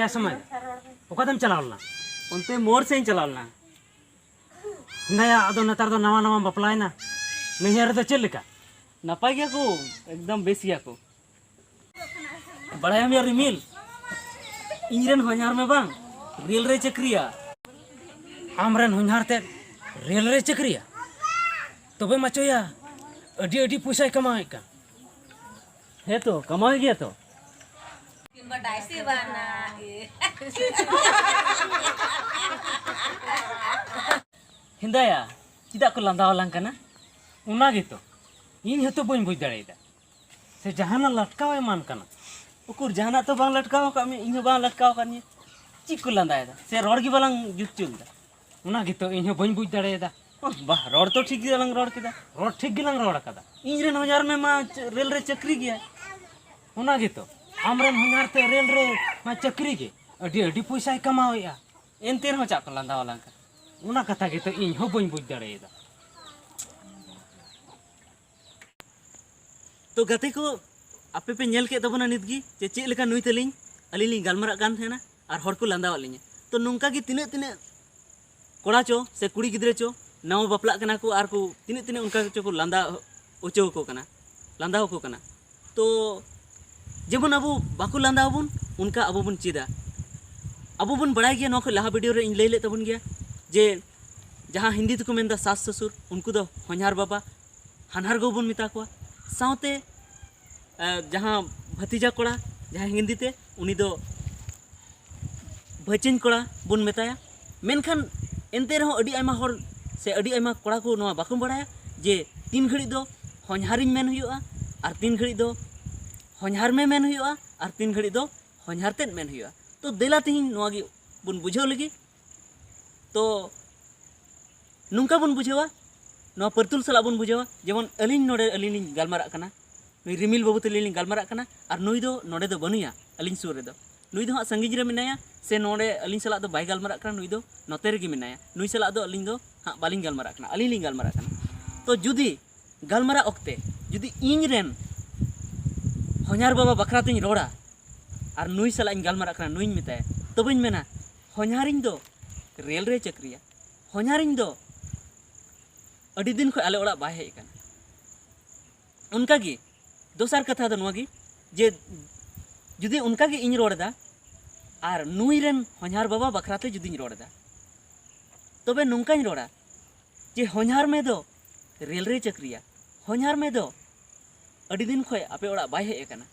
ᱨᱮᱭᱟᱜ ᱥᱚᱢᱚᱭ ᱚᱠᱟᱛᱮᱢ ᱪᱟᱞᱟᱣ ᱞᱮᱱᱟ? उनते मोड़ से चलाव ना ᱦᱤᱸᱫᱟᱭᱟ ᱟᱫᱚ ᱱᱮᱛᱟर ᱫᱚ ᱱᱟᱣᱟ ᱱᱟᱣᱟ ᱵᱟᱯᱞᱟᱭᱮᱱᱟ ᱱᱟᱹᱭᱦᱟᱹᱨ ᱨᱮᱫᱚ ᱪᱮᱫ ᱞᱮᱠᱟ? नपाई गया को एकदम बेस गया को बढ़ाया मेरा रिमिल इंजन हजार में बांग रेल रे चक्रिया आमरेन हुंझार ते रेल रे चक्रिया तबे माचोया अडी अडी पैसा कमाए का है तो कमाई गया तो हिंदाया चिदा को लंदा वाला कना उना गितो इन हेतु बन बुझ दाड़ेदा से जहाना लटकावे मान कना उकुर जहाना तो बांग लटकाओ का मैं इन बांग लटकाओ का नहीं चिक को लंदाया था से रोड की बालंग जुट चुलदा उना गितो इन बन बुझ दाड़ेदा वाह रोड तो ठीक गिलंग रोड किदा रोड ठीक गिलंग रोड कदा इंजन हजार में मा रेल रे चक्री गया उना गितो आमरेन हुंझार ते रेल रे मा चक्री के अडी अडी पैसा कमावेया एनतेन हो चाक लंदा वाला का उना कथा गितो इन हो बन बुझ दाड़ेदा तो गते को आपे पे नेल के तबना नितगी जे चे लेका नुई तलिंग अली लिंग गलमरा कान थेना और हर को लंदा वालिंग तो नोंका की तिने तिने कोड़ा चो से कुड़ी गिद्रे चो नाव बपला कना को आर को तिने तिने उनका चो को लंदा ओचो को कना लंदा को कना तो जेबन अबो बाकु लंदा बन उनका अबो बन चेदा अबो बन बड़ाई गया नोख लहा वीडियो रे इन ले तबन गया जे जहां हिंदी तको मेनदा सास ससुर उनको दो हन्हार बाबा हन्हार गो बन मिता को साउते जहाँ भतीजा कोड़ा जहाँ हिंदी ते उनी दो भचन कोड़ा बुन मेताया मेनखान एनते रहो अडी आयमा हर से अडी आयमा कोड़ा को नवा बाकुम बड़ाया जे तीन घड़ी दो हन्हारिन मेन हुआ और तीन घड़ी दो हन्हार में मेन हुआ और तीन घड़ी दो हन्हार तेन मेन हुआ तो देला तिहिन नवा गी बुन बुझाव लगी तो नुंका बुन बुझावा नवा परतुल सला बुन बुझावा जेमन अलिन नोडे अलिन गलमारा कना नुई रिमिल बाबू तलिन गलमारा कना और नुई दो नोडे दो बनुया अलिन सुर रे दो नुई दो हाँ संगीज रे मिनाया से नोडे अलिन सला दो बाय गलमारा कना नुई दो नोते रे गी मिनाया नुई सला दो अलिन दो हाँ बालिन गलमारा कना अलिन लिन गलमारा कना तो जुदी गलमारा ओक्ते जुदी इन रेन हन्हार बाबा बखरा तिन रोड़ा और नुई सला इन गलमारा कना नुई मिताया तबेन मेना हन्हारिन दो रेल रे चक्रिया हन्हारिन दो अड़ी दिन खो आले ओड़ा बाय हेज कना उनका गी दोसार कथा दो नुआ गी जे जुदी उनका गी इन रोड़ा और नुई रेन हन्हार बाबा बखराते जुदी रोड़ा तबे नुंका रोड़ा जे हन्हार में दो रेल रे चक्रिया हन्हार में दो अड़ी दिन खो आपे ओड़ा बाय हेज कना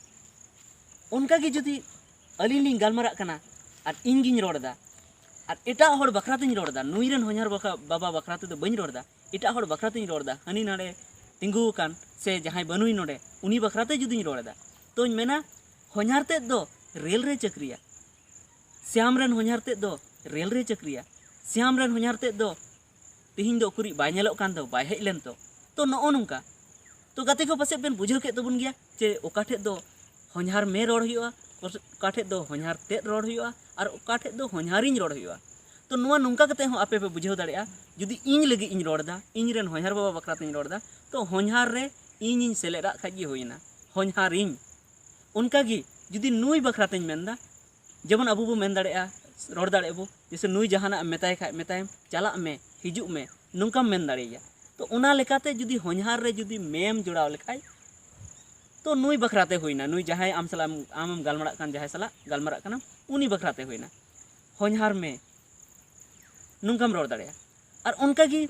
उनका गी जुदी अलिन लिंग गलमारा कना और इन गिन रोड़ा और एटा हर बखराते रोड़ा नुई रेन हन्हार बाबा बखराते दो बइन रोड़ा एटा हर बखराते रोड़ा हनी नाड़े तिंगू कान से जहां बनुई नोडे उनी बखराते जुदी रोड़ा तो मेना हन्हार तेद दो रेल रे चक्रिया श्याम रेन हन्हार तेद दो रेल रे चक्रिया श्याम रेन हन्हार तेद दो तिहिन दो कुरी बाय नेलोग कान दो बाय हेज लेन तो नो नोंका तो गाते को पासे बेन बुझाव के तबन गया जे ओकाठे दो हन्हार में रोड़ हुआ ओकाठे दो हन्हार तेद रोड़ हुआ और ओकाठे दो हन्हारिन रोड़ हुआ तो नुआ नोंका कते हो आपे पे बुझाव दाड़ेया जुदी इन लगी इन रोड़ा इन रेन हन्हार बाबा बखराते रोड़ा तो हन्हार रे इन सेलेदा खाजी होइना हन्हारिन उनका गी जुदी नुई बखराते मेनदा जेमन अबू बो मेन दाड़ेया रोड़ दाड़े बो जैसे नुई जहाना मेताय खाय मेताय चला में हिजुग में नोंका मेन दाड़ेया तो उना लेकाते जुदी हन्हार रे जुदी मेम जोड़ाव लेखाय तो नुई बखराते होइना नुई जहाय आम सला आम गलमरा कान जहाय सला गलमरा काना उनी बखराते होइना हन्हार में नोंकाम रोड़ दाड़ेया और उनका गी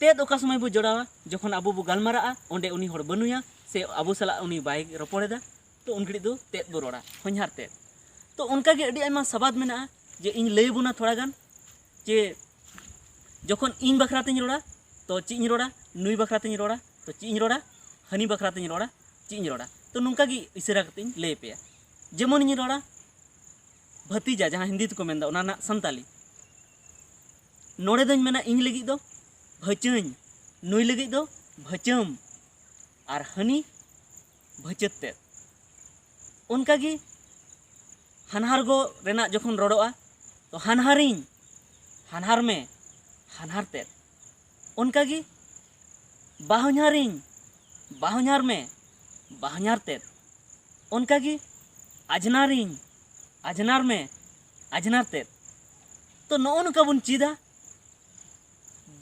तेद ओका समय बो जोड़ावा जखन अबो बो गलमारा ओंडे उनी हर बनुया से अबो सला उनी बाय रोपड़ेदा तो उनगड़ी दो तेद बो रोड़ा हन्हार तेद तो उनका गे अडी आयमा सबाद मेना जे इन लई बुना थोड़ा गान जे जखन इन बखराते रोड़ा तो ची रोड़ा नुई बखराते रोड़ा तो ची रोड़ा हनी बखराते रोड़ा ची रोड़ा तो नोंका गी इशारा कते लई पेया जेमन इन रोड़ा भतीजा जहां हिंदी तको मेनदा ओना ना संताली नोड़े दों मेना इन लगी दो भचन नुई लगी दो भचम और हनी भचत उनका गी हनहार गो रेना जखन रोड़ा तो हनहारिन हनहार में हनहार तेद उनका गी बाहन्हारिन बाहन्हार में बाहन्हार तेद उनका गी आजनारिन आजनार में आजनार ते तो नो नका बन चीदा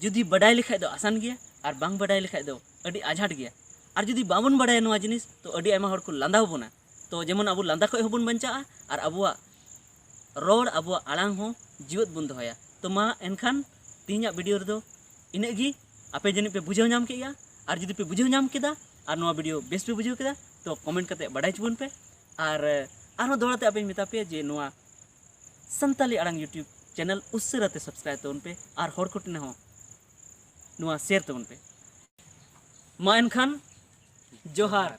जुदी बडाय लिखाय दो आसान गया और बांग बडाय लिखाय दो अडी आझाट गया और जुदी बाबन बडाय नोआ जिनिस तो अडी आयमा हर को लांदा होबोना तो जेमन अबो लांदा खय होबन बंचा और अबुआ रोड अबुआ आड़ांग हो जीवत बन दोया तो मा एनखान तीना वीडियो रे इनगी आपे जनी पे बुझाव नाम केया और जुदी पे बुझाव नाम केदा और नोआ वीडियो बेस पे बुझाव केदा तो कमेंट करते बडाय चबन पे और दोड़ाते आपे मेता पे जे नोआ संताली आड़ांग यूट्यूब चैनल उस्सराते सब्सक्राइब तबन पे और हर को टिना हो नोआ शेयर तबन पे मा एनखान जोहार।